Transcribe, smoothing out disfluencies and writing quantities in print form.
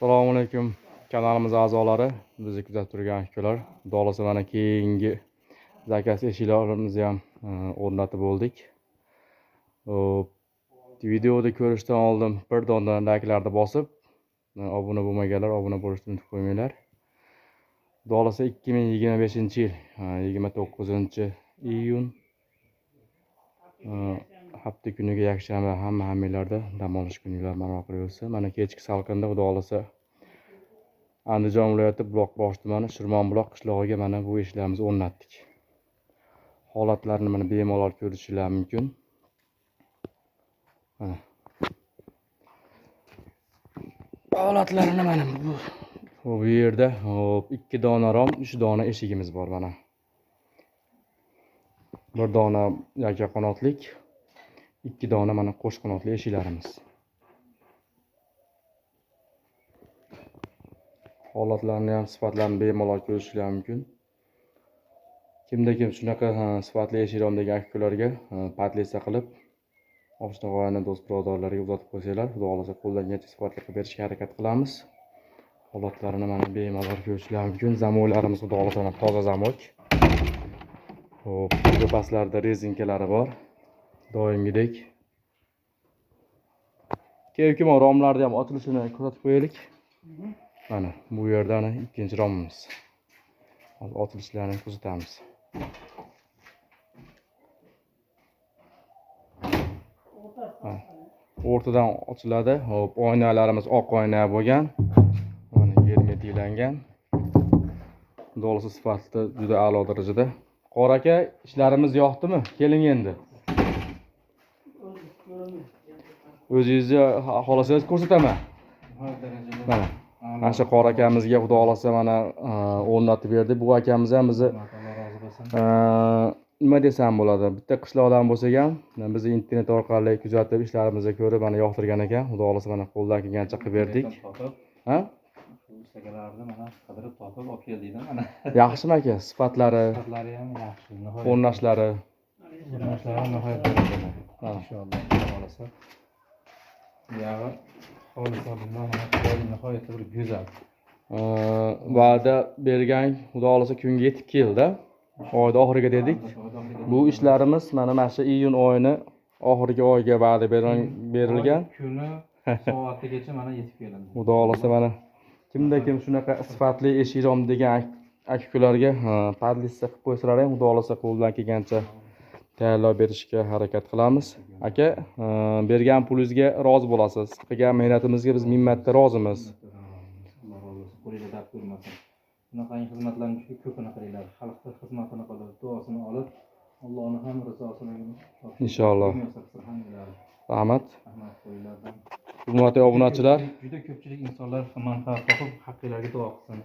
Assalomu alaykum kanalimiz a'zolari, bizni kuzatib turgan akalar. Xudo mana keyingi zakaz eshiklarimizni ham o'rnatib bo'ldik. Videoda ko'rishdan oldin bir dona like'larni bosib, obuna bo'lmaganlar obuna bo'lishni unutib qo'ymanglar. Xudo 2025-yil 29-iyun hafta kuniga yakshanba hammanglarda dam olish kuninglar maroqli bo'lsin. Mana kechki salqinda Xudo Andijon viloyati Buloqbosh tumani Shirmonbuloq qishlog'iga mana bu eshiklarimizni o'rnatdik. Holatlarini mana bemalol ko'rishingiz mumkin. Mana holatlarini mana bu yerda 2 dona rom, 3 dona eshigimiz bor mana. 1 dona yakka qanotlik, 2 dona mana qo'sh qanotli eshiklarimiz. Holatlarni ham sifatlarini bemalol ko'rishingiz mumkin. Kimda kim shunaqa sifatli eshik rom degan akalarga podlesa qilib oshna-g'oyani do'st birodarlarga uzatib qo'ysanglar, Xudo xolasa qo'ldan kelgancha sifatli qilib berishga harakat qilamiz. Holatlarini mana bemalol ko'rishingiz mumkin. Zamoylarimiz Xudo xolasa toza zamok. Bu pastlarda rezinkalari bor. Doimgidek. Keyin romlarni ham ochilishini ko'rsatib qo'yaylik. Mana bu yerdan ikkinchi romimiz. Otilishlarini kuzatamiz. O'rtadan ochiladi. Hop, oynalarimiz oq oyna bo'lgan. Mana germetiklangan. Xudo sifatida juda a'lo darajada. Qora aka, ishlarimiz yoqdimi? Keling endi. O'zingizni xolasangiz ko'rsataman. Mana mana shu qora akamizga Xudo xolasa mana o'rnatib berdi. Bu akamiz ham bizni nima desam bo'ladi? Bitta qishloqdan bo'lsa ham, bizni internet orqali kuzatib ishlarimizni ko'rib mana yoqtirgan ekan. Xudo xolasa mana qo'ldan kelgancha qilib berdik. Ha? Ustagalarni mana qidirib topib olib keldik-da mana. Yaxshimi aka? Sifatlari ham yaxshi. O'rnashlari nihoyat darajada. Inshaalloh Xudo xolasa. Yog'i nihoyatda bir go'zal. Va'da bergan Xudo xolasa kunga yetib keldi. Oyda oxiriga dedik. Bu ishlarimiz mana shu iyun oyini oxirgi oyga va'da berilgan. Kuni soatigacha mana yetib keladi. Xudo xolasa mana kimda kim shunaqa sifatli eshik rom degan akalarga podlista qilib qo'ysalar ham Xudo xolasa qo'ldan kelgancha tayyorlab berishga harakat qilamiz. Aka, bergan pulingizga rozi bo'lasiz. Qilgan mehnatimizga biz minnatda rozimiz. Qo'lingizda dard ko'rmasin. Bunaqangi xizmatlarni ko'pini qilinglar. Xalqning xizmatini qilib, duosini olib, Allohning ham rizosini inshaalloh. Rahmat. Rahmat qo'yinglar. Hurmatli obunachilar, juda ko'pchilik insonlar manfaat topib, haqqingizga duo qilsin.